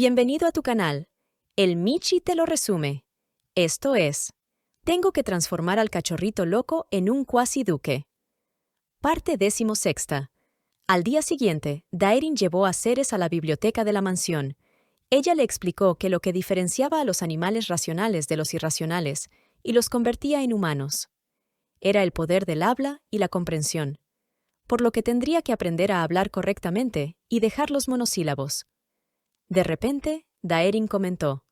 Bienvenido a tu canal. El Michi te lo resume. Esto es, tengo que transformar al cachorrito loco en un cuasi duque. Parte 16. Al día siguiente, Daerin llevó a Ceres a la biblioteca de la mansión. Ella le explicó que lo que diferenciaba a los animales racionales de los irracionales y los convertía en humanos era el poder del habla y la comprensión, por lo que tendría que aprender a hablar correctamente y dejar los monosílabos. De repente, Daerin comentó: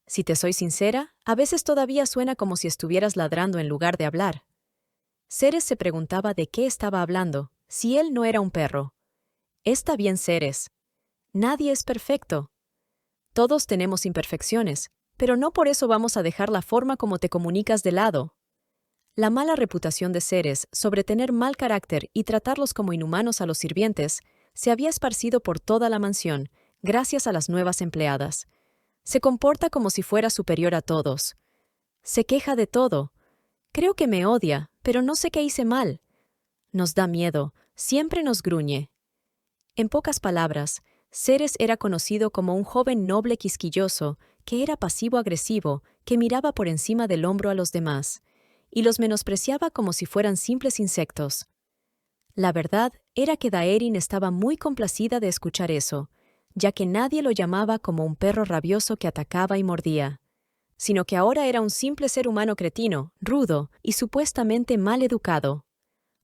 «Si te soy sincera, a veces todavía suena como si estuvieras ladrando en lugar de hablar». Ceres se preguntaba de qué estaba hablando, si él no era un perro. «Está bien, Ceres. Nadie es perfecto. Todos tenemos imperfecciones, pero no por eso vamos a dejar la forma como te comunicas de lado». La mala reputación de Ceres sobre tener mal carácter y tratarlos como inhumanos a los sirvientes se había esparcido por toda la mansión, gracias a las nuevas empleadas. Se comporta como si fuera superior a todos. Se queja de todo. Creo que me odia, pero no sé qué hice mal. Nos da miedo, siempre nos gruñe. En pocas palabras, Ceres era conocido como un joven noble quisquilloso, que era pasivo-agresivo, que miraba por encima del hombro a los demás, y los menospreciaba como si fueran simples insectos. La verdad era que Daerin estaba muy complacida de escuchar eso, ya que nadie lo llamaba como un perro rabioso que atacaba y mordía, sino que ahora era un simple ser humano cretino, rudo y supuestamente mal educado.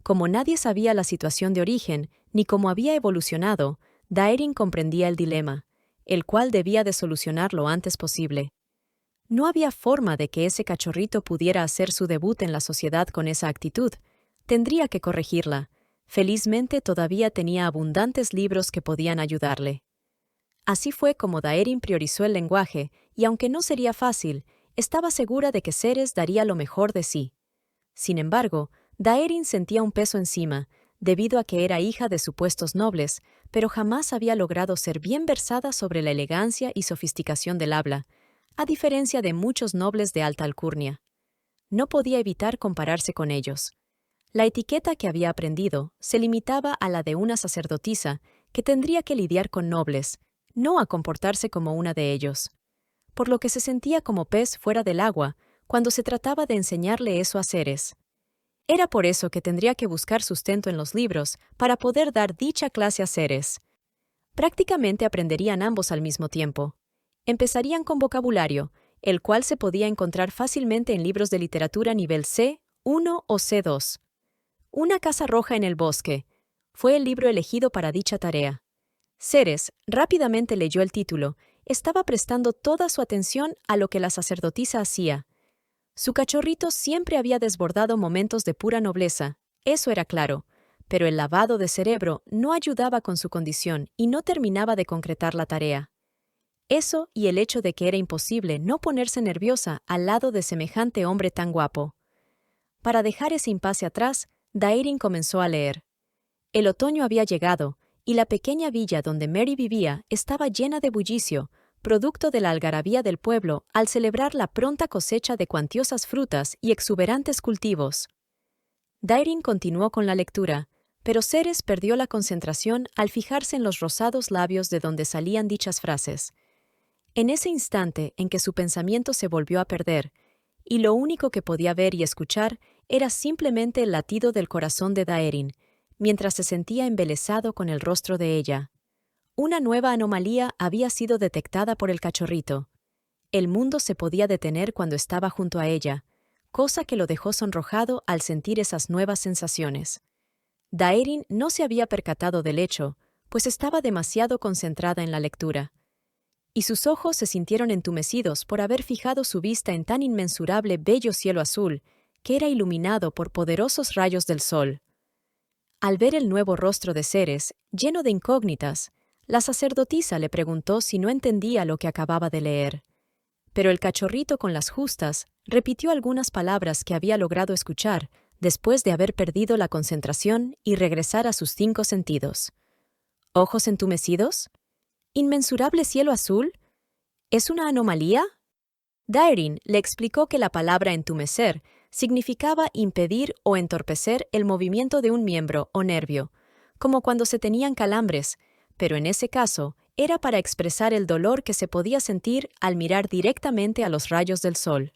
Como nadie sabía la situación de origen ni cómo había evolucionado, Daerin comprendía el dilema, el cual debía de solucionar lo antes posible. No había forma de que ese cachorrito pudiera hacer su debut en la sociedad con esa actitud. Tendría que corregirla. Felizmente todavía tenía abundantes libros que podían ayudarle. Así fue como Daerin priorizó el lenguaje, y aunque no sería fácil, estaba segura de que Ceres daría lo mejor de sí. Sin embargo, Daerin sentía un peso encima, debido a que era hija de supuestos nobles, pero jamás había logrado ser bien versada sobre la elegancia y sofisticación del habla, a diferencia de muchos nobles de alta alcurnia. No podía evitar compararse con ellos. La etiqueta que había aprendido se limitaba a la de una sacerdotisa que tendría que lidiar con nobles, no a comportarse como una de ellos. Por lo que se sentía como pez fuera del agua cuando se trataba de enseñarle eso a Ceres. Era por eso que tendría que buscar sustento en los libros para poder dar dicha clase a Ceres. Prácticamente aprenderían ambos al mismo tiempo. Empezarían con vocabulario, el cual se podía encontrar fácilmente en libros de literatura nivel C1 o C2. Una casa roja en el bosque fue el libro elegido para dicha tarea. Ceres rápidamente leyó el título. Estaba prestando toda su atención a lo que la sacerdotisa hacía. Su cachorrito siempre había desbordado momentos de pura nobleza, eso era claro, pero el lavado de cerebro no ayudaba con su condición y no terminaba de concretar la tarea. Eso y el hecho de que era imposible no ponerse nerviosa al lado de semejante hombre tan guapo. Para dejar ese impasse atrás, Daerin comenzó a leer. El otoño había llegado, y la pequeña villa donde Mary vivía estaba llena de bullicio, producto de la algarabía del pueblo al celebrar la pronta cosecha de cuantiosas frutas y exuberantes cultivos. Daerin continuó con la lectura, pero Ceres perdió la concentración al fijarse en los rosados labios de donde salían dichas frases. En ese instante en que su pensamiento se volvió a perder, y lo único que podía ver y escuchar era simplemente el latido del corazón de Daerin, mientras se sentía embelesado con el rostro de ella. Una nueva anomalía había sido detectada por el cachorrito. El mundo se podía detener cuando estaba junto a ella, cosa que lo dejó sonrojado al sentir esas nuevas sensaciones. Daerin no se había percatado del hecho, pues estaba demasiado concentrada en la lectura. Y sus ojos se sintieron entumecidos por haber fijado su vista en tan inmensurable bello cielo azul, que era iluminado por poderosos rayos del sol. Al ver el nuevo rostro de Ceres, lleno de incógnitas, la sacerdotisa le preguntó si no entendía lo que acababa de leer. Pero el cachorrito con las justas repitió algunas palabras que había logrado escuchar después de haber perdido la concentración y regresar a sus 5 sentidos. ¿Ojos entumecidos? ¿Inmensurable cielo azul? ¿Es una anomalía? Daerin le explicó que la palabra entumecer significaba impedir o entorpecer el movimiento de un miembro o nervio, como cuando se tenían calambres, pero en ese caso era para expresar el dolor que se podía sentir al mirar directamente a los rayos del sol.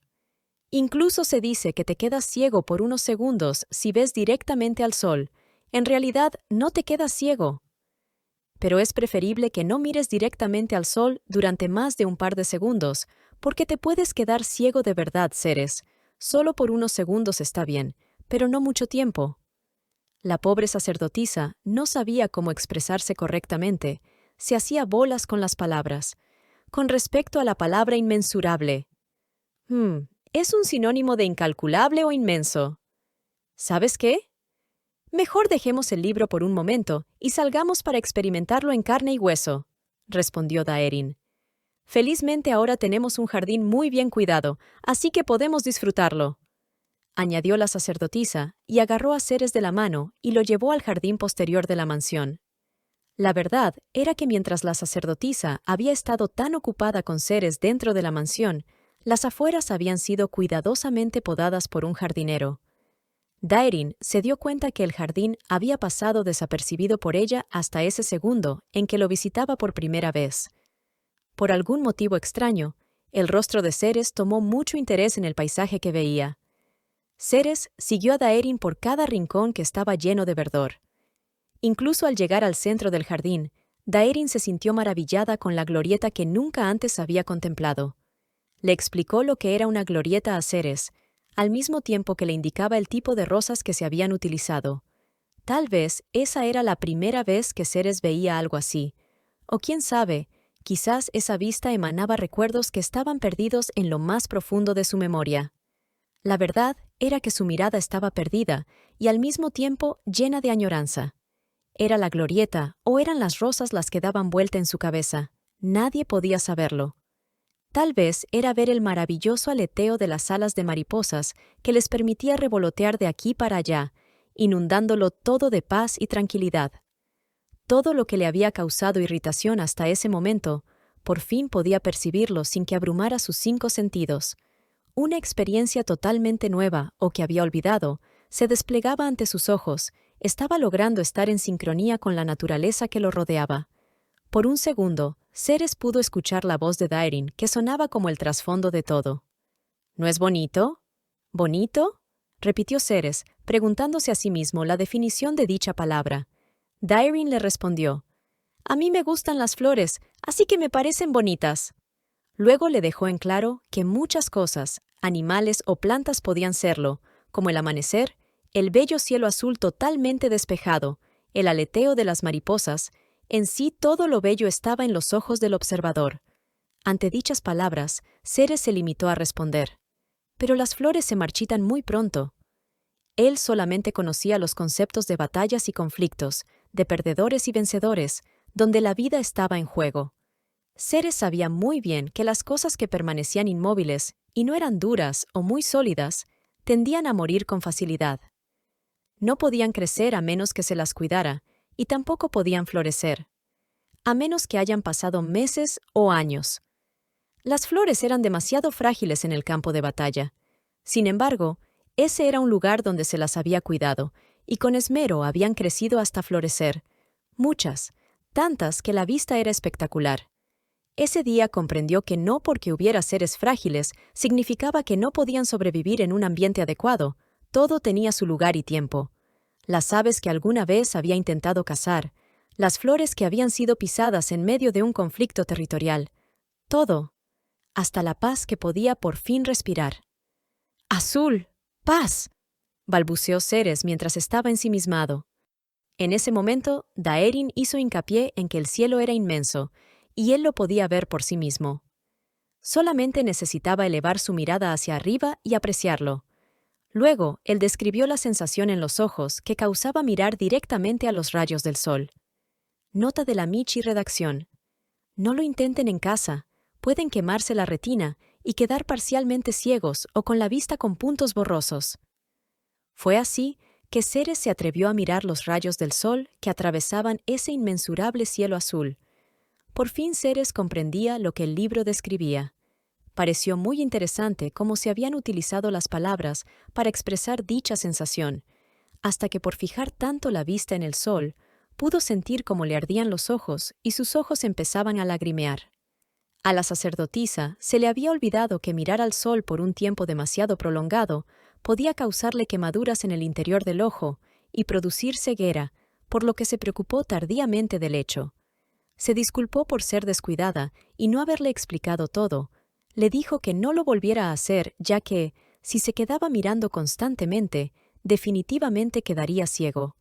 Incluso se dice que te quedas ciego por unos segundos si ves directamente al sol. En realidad, no te quedas ciego. Pero es preferible que no mires directamente al sol durante más de un par de segundos, porque te puedes quedar ciego de verdad, Ceres. Solo por unos segundos está bien, pero no mucho tiempo. La pobre sacerdotisa no sabía cómo expresarse correctamente. Se hacía bolas con las palabras. Con respecto a la palabra inmensurable. ¿Es un sinónimo de incalculable o inmenso? ¿Sabes qué? Mejor dejemos el libro por un momento y salgamos para experimentarlo en carne y hueso, respondió Daerin. Felizmente ahora tenemos un jardín muy bien cuidado, así que podemos disfrutarlo, añadió la sacerdotisa y agarró a Ceres de la mano y lo llevó al jardín posterior de la mansión. La verdad era que mientras la sacerdotisa había estado tan ocupada con Ceres dentro de la mansión, las afueras habían sido cuidadosamente podadas por un jardinero. Daerin se dio cuenta que el jardín había pasado desapercibido por ella hasta ese segundo en que lo visitaba por primera vez. Por algún motivo extraño, el rostro de Ceres tomó mucho interés en el paisaje que veía. Ceres siguió a Daerin por cada rincón que estaba lleno de verdor. Incluso al llegar al centro del jardín, Daerin se sintió maravillada con la glorieta que nunca antes había contemplado. Le explicó lo que era una glorieta a Ceres, al mismo tiempo que le indicaba el tipo de rosas que se habían utilizado. Tal vez esa era la primera vez que Ceres veía algo así. O quién sabe, quizás esa vista emanaba recuerdos que estaban perdidos en lo más profundo de su memoria. La verdad era que su mirada estaba perdida y al mismo tiempo llena de añoranza. ¿Era la glorieta o eran las rosas las que daban vuelta en su cabeza? Nadie podía saberlo. Tal vez era ver el maravilloso aleteo de las alas de mariposas que les permitía revolotear de aquí para allá, inundándolo todo de paz y tranquilidad. Todo lo que le había causado irritación hasta ese momento, por fin podía percibirlo sin que abrumara sus 5 sentidos. Una experiencia totalmente nueva, o que había olvidado, se desplegaba ante sus ojos, estaba logrando estar en sincronía con la naturaleza que lo rodeaba. Por un segundo, Ceres pudo escuchar la voz de Daerin, que sonaba como el trasfondo de todo. ¿No es bonito? ¿Bonito? Repitió Ceres, preguntándose a sí mismo la definición de dicha palabra. Daerin le respondió: «A mí me gustan las flores, así que me parecen bonitas». Luego le dejó en claro que muchas cosas, animales o plantas podían serlo, como el amanecer, el bello cielo azul totalmente despejado, el aleteo de las mariposas. En sí todo lo bello estaba en los ojos del observador. Ante dichas palabras, Ceres se limitó a responder: «Pero las flores se marchitan muy pronto». Él solamente conocía los conceptos de batallas y conflictos, de perdedores y vencedores, donde la vida estaba en juego. Ceres sabía muy bien que las cosas que permanecían inmóviles y no eran duras o muy sólidas, tendían a morir con facilidad. No podían crecer a menos que se las cuidara, y tampoco podían florecer, a menos que hayan pasado meses o años. Las flores eran demasiado frágiles en el campo de batalla. Sin embargo, ese era un lugar donde se las había cuidado, y con esmero habían crecido hasta florecer. Muchas, tantas que la vista era espectacular. Ese día comprendió que no porque hubiera seres frágiles significaba que no podían sobrevivir en un ambiente adecuado. Todo tenía su lugar y tiempo. Las aves que alguna vez había intentado cazar, las flores que habían sido pisadas en medio de un conflicto territorial. Todo, hasta la paz que podía por fin respirar. «¡Azul! ¡Paz!», balbuceó Ceres mientras estaba ensimismado. En ese momento, Daerin hizo hincapié en que el cielo era inmenso, y él lo podía ver por sí mismo. Solamente necesitaba elevar su mirada hacia arriba y apreciarlo. Luego, él describió la sensación en los ojos que causaba mirar directamente a los rayos del sol. Nota de la Michi Redacción. No lo intenten en casa, pueden quemarse la retina y quedar parcialmente ciegos o con la vista con puntos borrosos. Fue así que Ceres se atrevió a mirar los rayos del sol que atravesaban ese inmensurable cielo azul. Por fin Ceres comprendía lo que el libro describía. Pareció muy interesante cómo se habían utilizado las palabras para expresar dicha sensación, hasta que por fijar tanto la vista en el sol, pudo sentir cómo le ardían los ojos y sus ojos empezaban a lagrimear. A la sacerdotisa se le había olvidado que mirar al sol por un tiempo demasiado prolongado podía causarle quemaduras en el interior del ojo y producir ceguera, por lo que se preocupó tardíamente del hecho. Se disculpó por ser descuidada y no haberle explicado todo. Le dijo que no lo volviera a hacer, ya que, si se quedaba mirando constantemente, definitivamente quedaría ciego.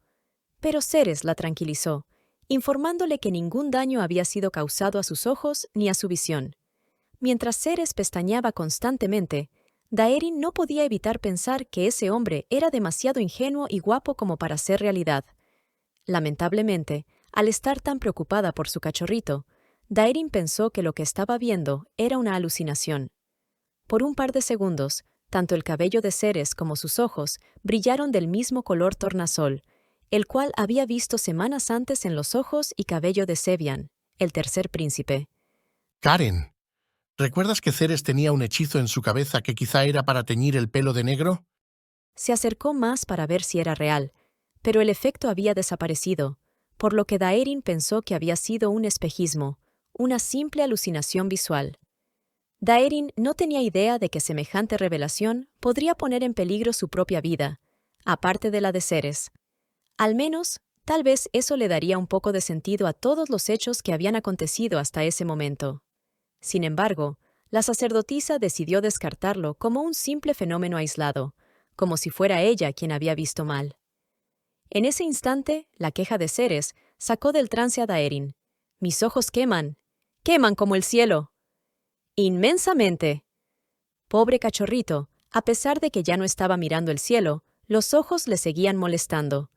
Pero Ceres la tranquilizó, informándole que ningún daño había sido causado a sus ojos ni a su visión. Mientras Ceres pestañeaba constantemente, Daerin no podía evitar pensar que ese hombre era demasiado ingenuo y guapo como para ser realidad. Lamentablemente, al estar tan preocupada por su cachorrito, Daerin pensó que lo que estaba viendo era una alucinación. Por un par de segundos, tanto el cabello de Ceres como sus ojos brillaron del mismo color tornasol, el cual había visto semanas antes en los ojos y cabello de Sebian, el tercer príncipe. Karen, ¿recuerdas que Ceres tenía un hechizo en su cabeza que quizá era para teñir el pelo de negro? Se acercó más para ver si era real, pero el efecto había desaparecido, por lo que Daerin pensó que había sido un espejismo, una simple alucinación visual. Daerin no tenía idea de que semejante revelación podría poner en peligro su propia vida, aparte de la de Ceres. Al menos, tal vez eso le daría un poco de sentido a todos los hechos que habían acontecido hasta ese momento. Sin embargo, la sacerdotisa decidió descartarlo como un simple fenómeno aislado, como si fuera ella quien había visto mal. En ese instante, la queja de Ceres sacó del trance a Daerin. «Mis ojos queman. Queman como el cielo». «Inmensamente». Pobre cachorrito, a pesar de que ya no estaba mirando el cielo, los ojos le seguían molestando.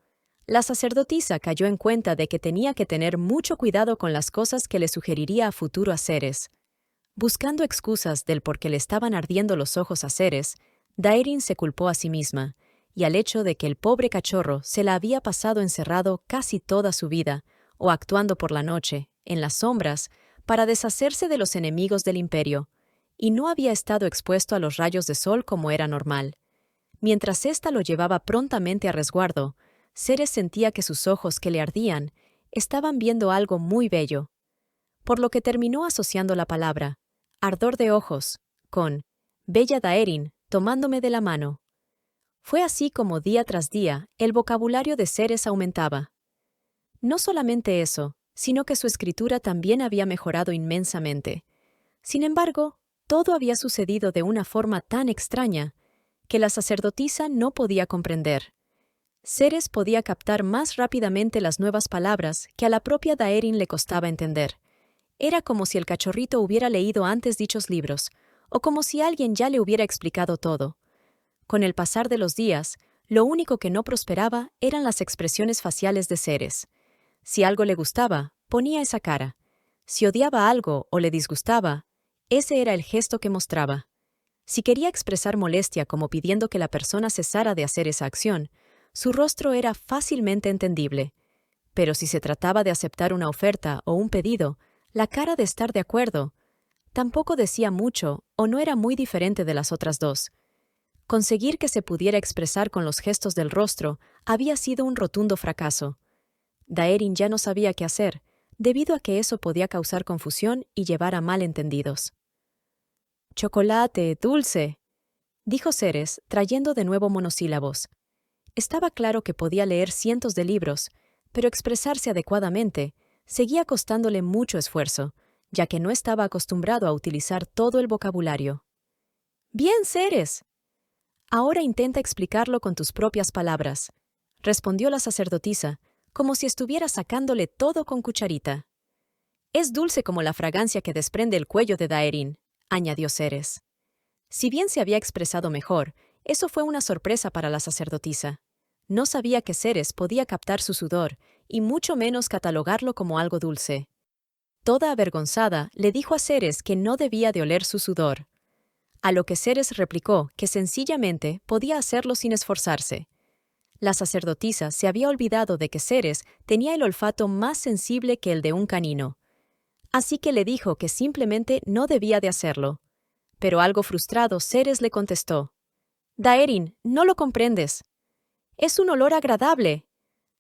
La sacerdotisa cayó en cuenta de que tenía que tener mucho cuidado con las cosas que le sugeriría a futuro a Ceres. Buscando excusas del por qué le estaban ardiendo los ojos a Ceres, Daerin se culpó a sí misma, y al hecho de que el pobre cachorro se la había pasado encerrado casi toda su vida, o actuando por la noche, en las sombras, para deshacerse de los enemigos del imperio, y no había estado expuesto a los rayos de sol como era normal. Mientras ésta lo llevaba prontamente a resguardo, Ceres sentía que sus ojos que le ardían estaban viendo algo muy bello, por lo que terminó asociando la palabra ardor de ojos con bella Daerin tomándome de la mano. Fue así como día tras día el vocabulario de Ceres aumentaba. No solamente eso, sino que su escritura también había mejorado inmensamente. Sin embargo, todo había sucedido de una forma tan extraña que la sacerdotisa no podía comprender. Ceres podía captar más rápidamente las nuevas palabras que a la propia Daerin le costaba entender. Era como si el cachorrito hubiera leído antes dichos libros, o como si alguien ya le hubiera explicado todo. Con el pasar de los días, lo único que no prosperaba eran las expresiones faciales de Ceres. Si algo le gustaba, ponía esa cara. Si odiaba algo o le disgustaba, ese era el gesto que mostraba. Si quería expresar molestia como pidiendo que la persona cesara de hacer esa acción, su rostro era fácilmente entendible. Pero si se trataba de aceptar una oferta o un pedido, la cara de estar de acuerdo tampoco decía mucho o no era muy diferente de las otras dos. Conseguir que se pudiera expresar con los gestos del rostro había sido un rotundo fracaso. Daerin ya no sabía qué hacer, debido a que eso podía causar confusión y llevar a malentendidos. «Chocolate, dulce», dijo Ceres, trayendo de nuevo monosílabos. Estaba claro que podía leer cientos de libros, pero expresarse adecuadamente seguía costándole mucho esfuerzo, ya que no estaba acostumbrado a utilizar todo el vocabulario. «Bien, Ceres. Ahora intenta explicarlo con tus propias palabras», respondió la sacerdotisa, como si estuviera sacándole todo con cucharita. «Es dulce como la fragancia que desprende el cuello de Daerin», añadió Ceres. Si bien se había expresado mejor, eso fue una sorpresa para la sacerdotisa. No sabía que Ceres podía captar su sudor, y mucho menos catalogarlo como algo dulce. Toda avergonzada, le dijo a Ceres que no debía de oler su sudor. A lo que Ceres replicó que sencillamente podía hacerlo sin esforzarse. La sacerdotisa se había olvidado de que Ceres tenía el olfato más sensible que el de un canino. Así que le dijo que simplemente no debía de hacerlo. Pero algo frustrado, Ceres le contestó: «Daerin, no lo comprendes. Es un olor agradable.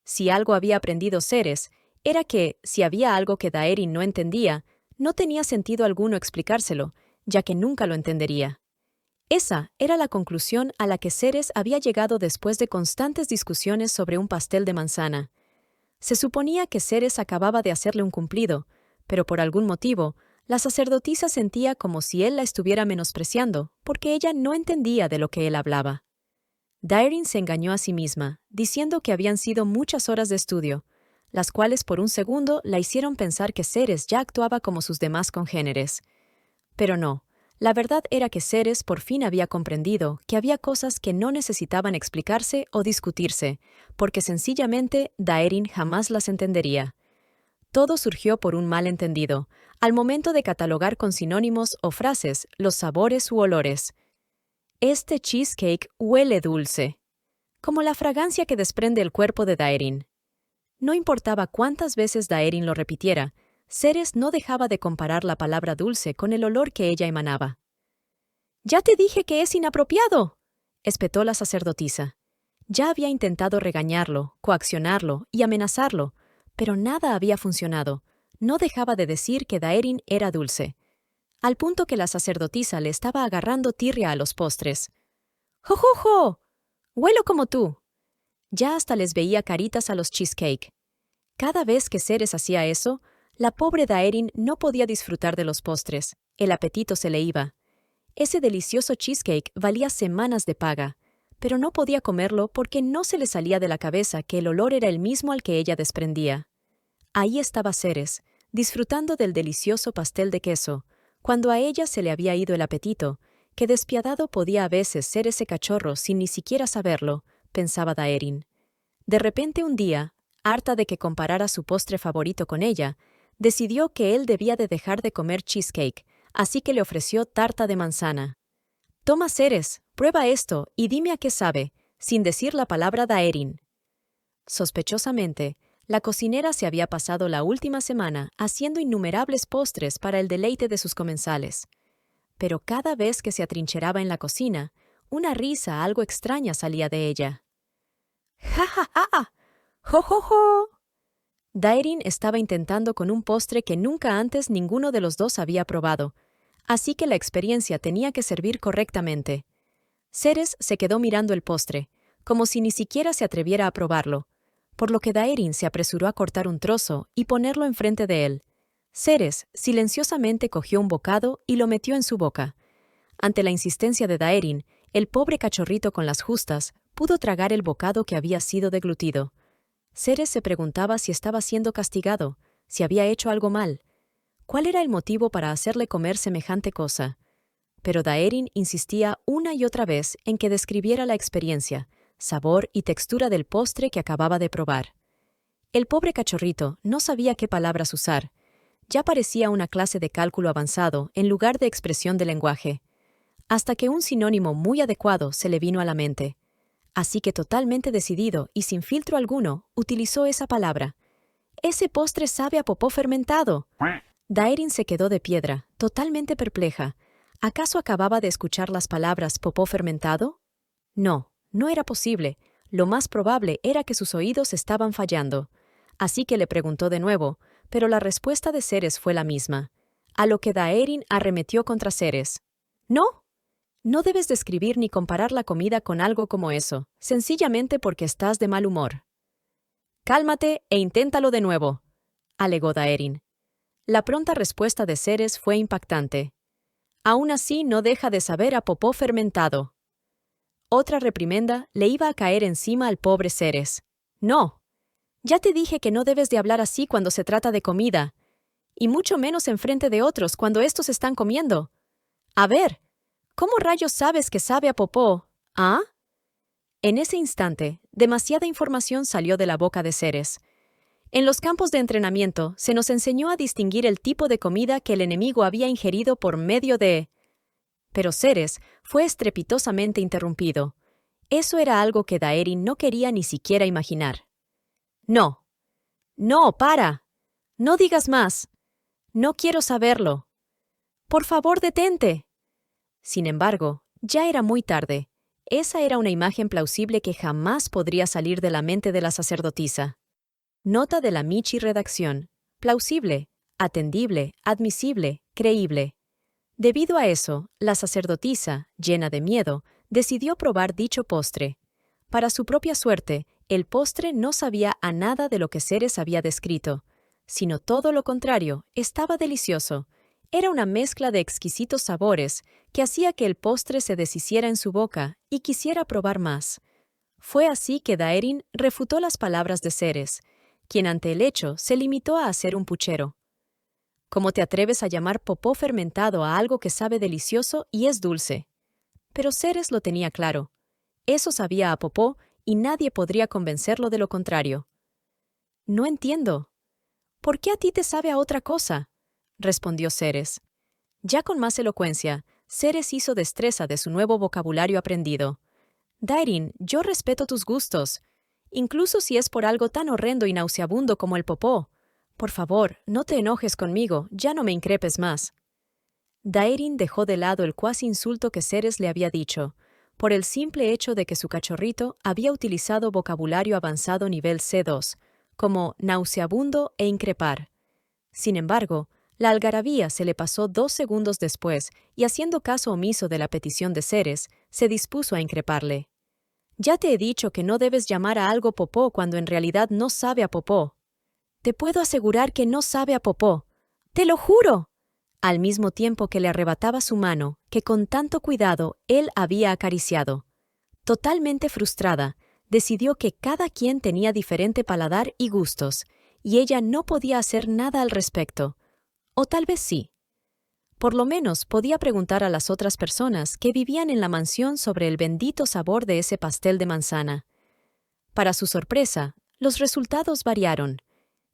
Si algo había aprendido Ceres, era que, si había algo que Daerin no entendía, no tenía sentido alguno explicárselo, ya que nunca lo entendería. Esa era la conclusión a la que Ceres había llegado después de constantes discusiones sobre un pastel de manzana. Se suponía que Ceres acababa de hacerle un cumplido, pero por algún motivo, la sacerdotisa sentía como si él la estuviera menospreciando, porque ella no entendía de lo que él hablaba. Daerin se engañó a sí misma, diciendo que habían sido muchas horas de estudio, las cuales por un segundo la hicieron pensar que Ceres ya actuaba como sus demás congéneres. Pero no, la verdad era que Ceres por fin había comprendido que había cosas que no necesitaban explicarse o discutirse, porque sencillamente Daerin jamás las entendería. Todo surgió por un malentendido, al momento de catalogar con sinónimos o frases los sabores u olores. Este cheesecake huele dulce, como la fragancia que desprende el cuerpo de Daerin. No importaba cuántas veces Daerin lo repitiera, Ceres no dejaba de comparar la palabra dulce con el olor que ella emanaba. «¡Ya te dije que es inapropiado!», espetó la sacerdotisa. Ya había intentado regañarlo, coaccionarlo y amenazarlo, pero nada había funcionado. No dejaba de decir que Daerin era dulce, al punto que la sacerdotisa le estaba agarrando tirria a los postres. ¡Jo, jo, jo! ¡Huelo como tú! Ya hasta les veía caritas a los cheesecake. Cada vez que Ceres hacía eso, la pobre Daerin no podía disfrutar de los postres. El apetito se le iba. Ese delicioso cheesecake valía semanas de paga, pero no podía comerlo porque no se le salía de la cabeza que el olor era el mismo al que ella desprendía. Ahí estaba Ceres, disfrutando del delicioso pastel de queso, cuando a ella se le había ido el apetito, que despiadado podía a veces ser ese cachorro sin ni siquiera saberlo, pensaba Daerin. De repente un día, harta de que comparara su postre favorito con ella, decidió que él debía de dejar de comer cheesecake, así que le ofreció tarta de manzana. «Toma, Ceres, prueba esto y dime a qué sabe», sin decir la palabra Daerin. Sospechosamente, la cocinera se había pasado la última semana haciendo innumerables postres para el deleite de sus comensales. Pero cada vez que se atrincheraba en la cocina, una risa algo extraña salía de ella. «¡Ja, ja, ja! ¡Jo, jo, jo!». Daerin estaba intentando con un postre que nunca antes ninguno de los dos había probado, así que la experiencia tenía que servir correctamente. Ceres se quedó mirando el postre, como si ni siquiera se atreviera a probarlo, por lo que Daerin se apresuró a cortar un trozo y ponerlo enfrente de él. Ceres silenciosamente cogió un bocado y lo metió en su boca. Ante la insistencia de Daerin, el pobre cachorrito con las justas pudo tragar el bocado que había sido deglutido. Ceres se preguntaba si estaba siendo castigado, si había hecho algo mal. ¿Cuál era el motivo para hacerle comer semejante cosa? Pero Daerin insistía una y otra vez en que describiera la experiencia, sabor y textura del postre que acababa de probar. El pobre cachorrito no sabía qué palabras usar. Ya parecía una clase de cálculo avanzado en lugar de expresión de lenguaje, hasta que un sinónimo muy adecuado se le vino a la mente. Así que totalmente decidido y sin filtro alguno, utilizó esa palabra. «¡Ese postre sabe a popó fermentado!». Daerin se quedó de piedra, totalmente perpleja. ¿Acaso acababa de escuchar las palabras popó fermentado? No, no era posible. Lo más probable era que sus oídos estaban fallando. Así que le preguntó de nuevo, pero la respuesta de Ceres fue la misma. A lo que Daerin arremetió contra Ceres. «¿No? No debes describir ni comparar la comida con algo como eso, sencillamente porque estás de mal humor». «Cálmate e inténtalo de nuevo», alegó Daerin. La pronta respuesta de Ceres fue impactante. «Aún así no deja de saber a popó fermentado». Otra reprimenda le iba a caer encima al pobre Ceres. «No, ya te dije que no debes de hablar así cuando se trata de comida, y mucho menos enfrente de otros cuando estos están comiendo. A ver, ¿cómo rayos sabes que sabe a popó? ¿Ah?». En ese instante, demasiada información salió de la boca de Ceres. En los campos de entrenamiento se nos enseñó a distinguir el tipo de comida que el enemigo había ingerido por medio de... Pero Ceres fue estrepitosamente interrumpido. Eso era algo que Daerin no quería ni siquiera imaginar. «No. No, para. No digas más. No quiero saberlo. Por favor, detente». Sin embargo, ya era muy tarde. Esa era una imagen plausible que jamás podría salir de la mente de la sacerdotisa. Nota de la Michi redacción. Plausible, atendible, admisible, creíble. Debido a eso, la sacerdotisa, llena de miedo, decidió probar dicho postre. Para su propia suerte, el postre no sabía a nada de lo que Ceres había descrito, sino todo lo contrario, estaba delicioso. Era una mezcla de exquisitos sabores que hacía que el postre se deshiciera en su boca y quisiera probar más. Fue así que Daerin refutó las palabras de Ceres, quien ante el hecho se limitó a hacer un puchero. ¿Cómo te atreves a llamar popó fermentado a algo que sabe delicioso y es dulce? Pero Ceres lo tenía claro. Eso sabía a popó y nadie podría convencerlo de lo contrario. No entiendo. ¿Por qué a ti te sabe a otra cosa? Respondió Ceres. Ya con más elocuencia, Ceres hizo destreza de su nuevo vocabulario aprendido. Daerin, yo respeto tus gustos, incluso si es por algo tan horrendo y nauseabundo como el popó. Por favor, no te enojes conmigo, ya no me increpes más. Daerin dejó de lado el cuasi insulto que Ceres le había dicho, por el simple hecho de que su cachorrito había utilizado vocabulario avanzado nivel C2, como nauseabundo e increpar. Sin embargo, la algarabía se le pasó 2 segundos después y, haciendo caso omiso de la petición de Ceres, se dispuso a increparle. Ya te he dicho que no debes llamar a algo popó cuando en realidad no sabe a popó. Te puedo asegurar que no sabe a popó. ¡Te lo juro! Al mismo tiempo que le arrebataba su mano, que con tanto cuidado él había acariciado. Totalmente frustrada, decidió que cada quien tenía diferente paladar y gustos, y ella no podía hacer nada al respecto. O tal vez sí. Por lo menos podía preguntar a las otras personas que vivían en la mansión sobre el bendito sabor de ese pastel de manzana. Para su sorpresa, los resultados variaron.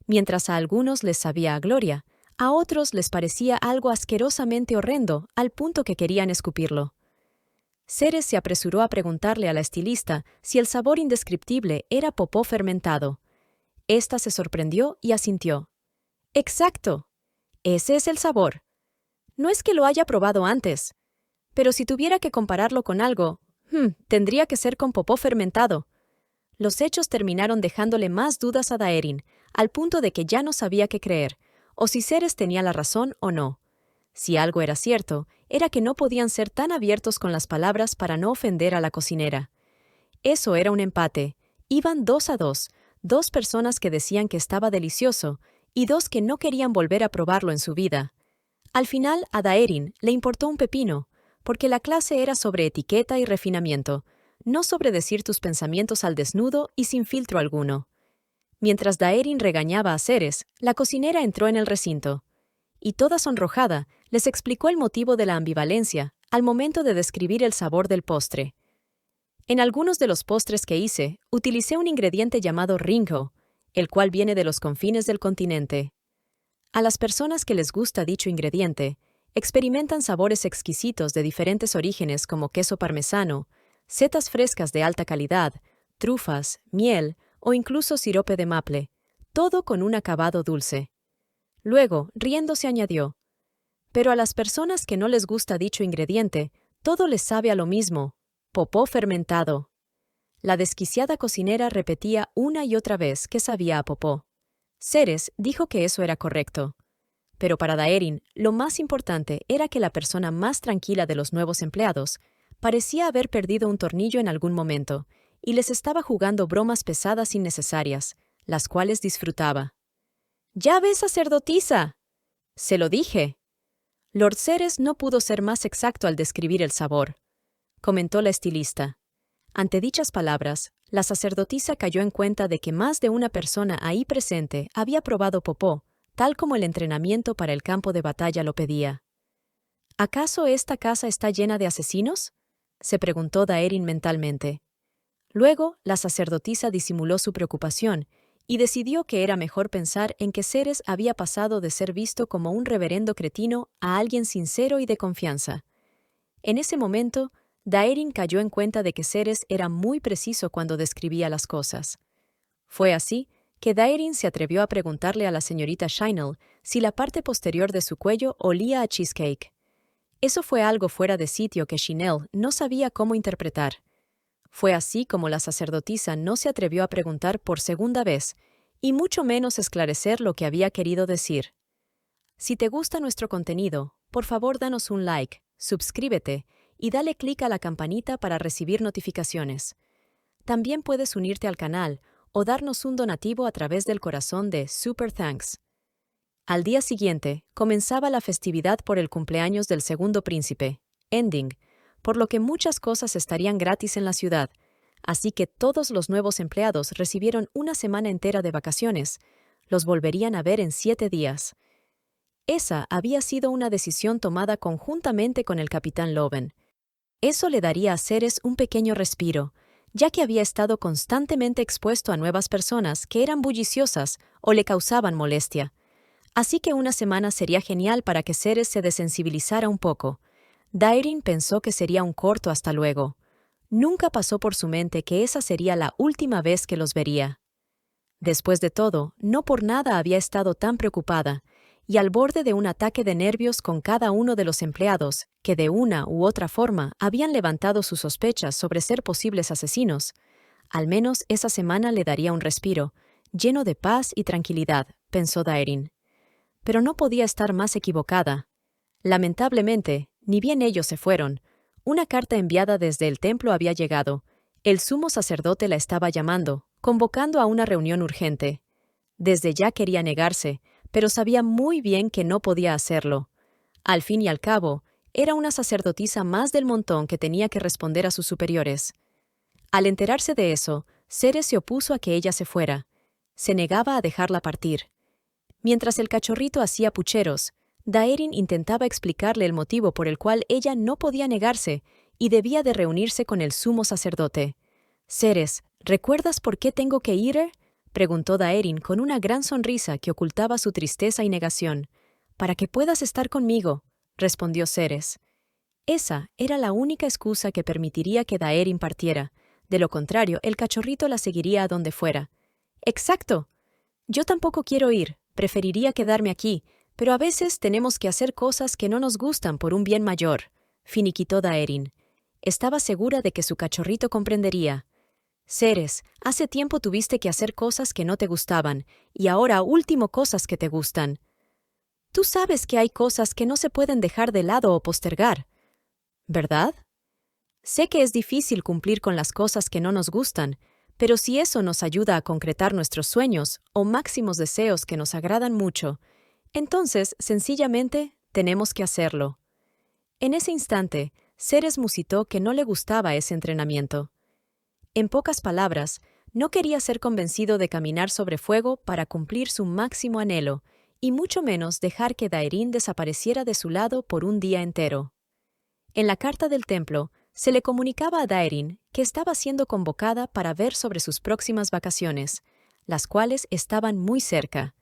Mientras a algunos les sabía a gloria, a otros les parecía algo asquerosamente horrendo al punto que querían escupirlo. Ceres se apresuró a preguntarle a la estilista si el sabor indescriptible era popó fermentado. Esta se sorprendió y asintió. ¡Exacto! Ese es el sabor. No es que lo haya probado antes, pero si tuviera que compararlo con algo, tendría que ser con popó fermentado. Los hechos terminaron dejándole más dudas a Daerin, al punto de que ya no sabía qué creer, o si Ceres tenía la razón o no. Si algo era cierto, era que no podían ser tan abiertos con las palabras para no ofender a la cocinera. Eso era un empate. Iban 2-2, 2 personas que decían que estaba delicioso y 2 que no querían volver a probarlo en su vida. Al final, a Daerin le importó un pepino, porque la clase era sobre etiqueta y refinamiento, no sobre decir tus pensamientos al desnudo y sin filtro alguno. Mientras Daerin regañaba a Ceres, la cocinera entró en el recinto, y toda sonrojada, les explicó el motivo de la ambivalencia al momento de describir el sabor del postre. En algunos de los postres que hice, utilicé un ingrediente llamado ringo, el cual viene de los confines del continente. A las personas que les gusta dicho ingrediente, experimentan sabores exquisitos de diferentes orígenes como queso parmesano, setas frescas de alta calidad, trufas, miel o incluso sirope de maple, todo con un acabado dulce. Luego, riéndose, añadió: pero a las personas que no les gusta dicho ingrediente, todo les sabe a lo mismo, popó fermentado. La desquiciada cocinera repetía una y otra vez que sabía a popó. Ceres dijo que eso era correcto. Pero para Daerin, lo más importante era que la persona más tranquila de los nuevos empleados parecía haber perdido un tornillo en algún momento y les estaba jugando bromas pesadas innecesarias, las cuales disfrutaba. «¡Ya ves, sacerdotisa!» «Se lo dije». Lord Ceres no pudo ser más exacto al describir el sabor, comentó la estilista. Ante dichas palabras, la sacerdotisa cayó en cuenta de que más de una persona ahí presente había probado popó, tal como el entrenamiento para el campo de batalla lo pedía. ¿Acaso esta casa está llena de asesinos?, se preguntó Daerin mentalmente. Luego, la sacerdotisa disimuló su preocupación y decidió que era mejor pensar en que Ceres había pasado de ser visto como un reverendo cretino a alguien sincero y de confianza. En ese momento, Daerin cayó en cuenta de que Ceres era muy preciso cuando describía las cosas. Fue así que Daerin se atrevió a preguntarle a la señorita Shinel si la parte posterior de su cuello olía a cheesecake. Eso fue algo fuera de sitio que Shinel no sabía cómo interpretar. Fue así como la sacerdotisa no se atrevió a preguntar por segunda vez, y mucho menos esclarecer lo que había querido decir. Si te gusta nuestro contenido, por favor danos un like, suscríbete y dale clic a la campanita para recibir notificaciones. También puedes unirte al canal o darnos un donativo a través del corazón de Super Thanks. Al día siguiente, comenzaba la festividad por el cumpleaños del segundo príncipe, Ending, por lo que muchas cosas estarían gratis en la ciudad, así que todos los nuevos empleados recibieron una semana entera de vacaciones. Los volverían a ver en 7 días. Esa había sido una decisión tomada conjuntamente con el capitán Loven. Eso le daría a Ceres un pequeño respiro, ya que había estado constantemente expuesto a nuevas personas que eran bulliciosas o le causaban molestia. Así que una semana sería genial para que Ceres se desensibilizara un poco. Daerin pensó que sería un corto hasta luego. Nunca pasó por su mente que esa sería la última vez que los vería. Después de todo, no por nada había estado tan preocupada, y al borde de un ataque de nervios con cada uno de los empleados, que de una u otra forma habían levantado sus sospechas sobre ser posibles asesinos. Al menos esa semana le daría un respiro, lleno de paz y tranquilidad, pensó Daerin. Pero no podía estar más equivocada. Lamentablemente, ni bien ellos se fueron, una carta enviada desde el templo había llegado. El sumo sacerdote la estaba llamando, convocando a una reunión urgente. Desde ya quería negarse, pero sabía muy bien que no podía hacerlo. Al fin y al cabo, era una sacerdotisa más del montón que tenía que responder a sus superiores. Al enterarse de eso, Ceres se opuso a que ella se fuera. Se negaba a dejarla partir. Mientras el cachorrito hacía pucheros, Daerin intentaba explicarle el motivo por el cual ella no podía negarse y debía de reunirse con el sumo sacerdote. «Ceres, ¿recuerdas por qué tengo que ir?», preguntó Daerin con una gran sonrisa que ocultaba su tristeza y negación. «Para que puedas estar conmigo», respondió Ceres. Esa era la única excusa que permitiría que Daerin partiera. De lo contrario, el cachorrito la seguiría a donde fuera. «Exacto. Yo tampoco quiero ir, preferiría quedarme aquí, pero a veces tenemos que hacer cosas que no nos gustan por un bien mayor», finiquitó Daerin. Estaba segura de que su cachorrito comprendería. «Ceres, hace tiempo tuviste que hacer cosas que no te gustaban, y ahora último cosas que te gustan. Tú sabes que hay cosas que no se pueden dejar de lado o postergar, ¿verdad? Sé que es difícil cumplir con las cosas que no nos gustan, pero si eso nos ayuda a concretar nuestros sueños o máximos deseos que nos agradan mucho, entonces, sencillamente, tenemos que hacerlo». En ese instante, Ceres musitó que no le gustaba ese entrenamiento. En pocas palabras, no quería ser convencido de caminar sobre fuego para cumplir su máximo anhelo, y mucho menos dejar que Daerin desapareciera de su lado por un día entero. En la carta del templo, se le comunicaba a Daerin que estaba siendo convocada para ver sobre sus próximas vacaciones, las cuales estaban muy cerca.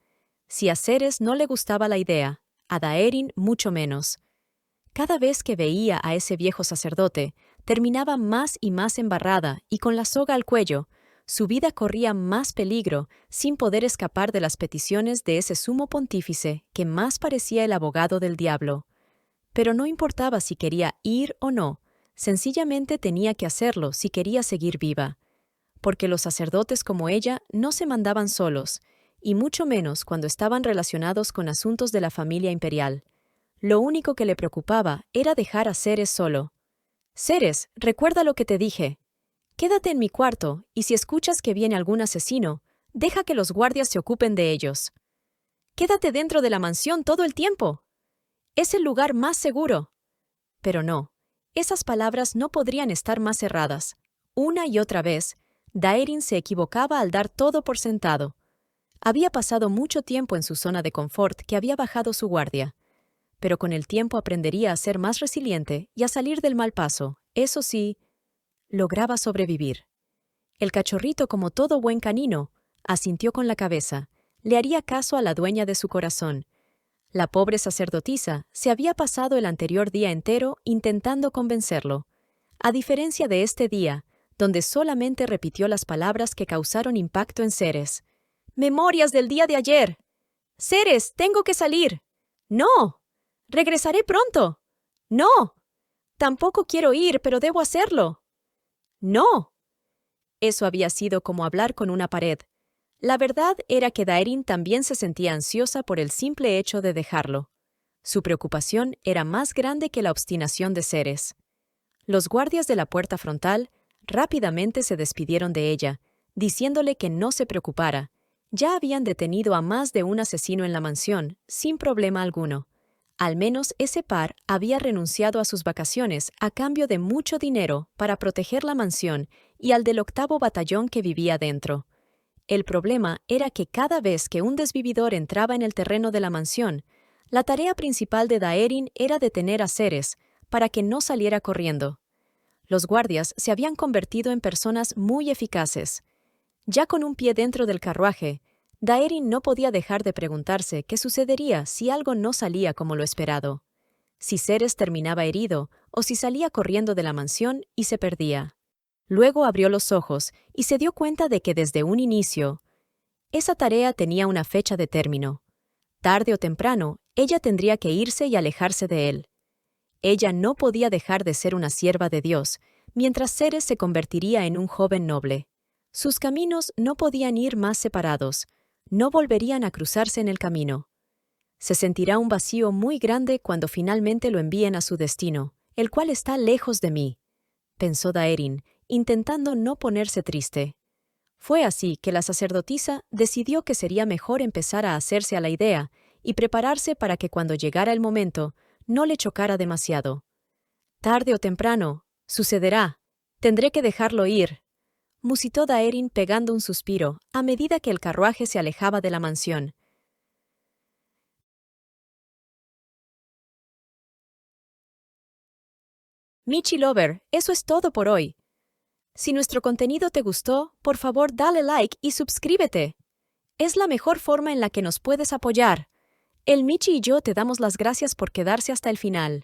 Si a Ceres no le gustaba la idea, a Daerin mucho menos. Cada vez que veía a ese viejo sacerdote, terminaba más y más embarrada y con la soga al cuello. Su vida corría más peligro sin poder escapar de las peticiones de ese sumo pontífice que más parecía el abogado del diablo. Pero no importaba si quería ir o no, sencillamente tenía que hacerlo si quería seguir viva. Porque los sacerdotes como ella no se mandaban solos, y mucho menos cuando estaban relacionados con asuntos de la familia imperial. Lo único que le preocupaba era dejar a Ceres solo. «Ceres, recuerda lo que te dije. Quédate en mi cuarto, y si escuchas que viene algún asesino, deja que los guardias se ocupen de ellos. Quédate dentro de la mansión todo el tiempo. Es el lugar más seguro». Pero no, esas palabras no podrían estar más erradas. Una y otra vez, Daerin se equivocaba al dar todo por sentado. Había pasado mucho tiempo en su zona de confort que había bajado su guardia. Pero con el tiempo aprendería a ser más resiliente y a salir del mal paso. Eso sí, lograba sobrevivir. El cachorrito, como todo buen canino, asintió con la cabeza. Le haría caso a la dueña de su corazón. La pobre sacerdotisa se había pasado el anterior día entero intentando convencerlo. A diferencia de este día, donde solamente repitió las palabras que causaron impacto en Ceres. «Memorias del día de ayer. Ceres, tengo que salir. No. Regresaré pronto. No. Tampoco quiero ir, pero debo hacerlo. No». Eso había sido como hablar con una pared. La verdad era que Daerin también se sentía ansiosa por el simple hecho de dejarlo. Su preocupación era más grande que la obstinación de Ceres. Los guardias de la puerta frontal rápidamente se despidieron de ella, diciéndole que no se preocupara. Ya habían detenido a más de un asesino en la mansión, sin problema alguno. Al menos ese par había renunciado a sus vacaciones a cambio de mucho dinero para proteger la mansión y al del 8º batallón que vivía dentro. El problema era que cada vez que un desvividor entraba en el terreno de la mansión, la tarea principal de Daerin era detener a Ceres para que no saliera corriendo. Los guardias se habían convertido en personas muy eficaces. Ya con un pie dentro del carruaje, Daerin no podía dejar de preguntarse qué sucedería si algo no salía como lo esperado. Si Ceres terminaba herido o si salía corriendo de la mansión y se perdía. Luego abrió los ojos y se dio cuenta de que desde un inicio, esa tarea tenía una fecha de término. Tarde o temprano, ella tendría que irse y alejarse de él. Ella no podía dejar de ser una sierva de Dios, mientras Ceres se convertiría en un joven noble. Sus caminos no podían ir más separados, no volverían a cruzarse en el camino. Se sentirá un vacío muy grande cuando finalmente lo envíen a su destino, el cual está lejos de mí, pensó Daerin, intentando no ponerse triste. Fue así que la sacerdotisa decidió que sería mejor empezar a hacerse a la idea y prepararse para que cuando llegara el momento no le chocara demasiado. Tarde o temprano, sucederá. Tendré que dejarlo ir, musitó Daerin pegando un suspiro a medida que el carruaje se alejaba de la mansión. Michi Lover, eso es todo por hoy. Si nuestro contenido te gustó, por favor dale like y suscríbete. Es la mejor forma en la que nos puedes apoyar. El Michi y yo te damos las gracias por quedarse hasta el final.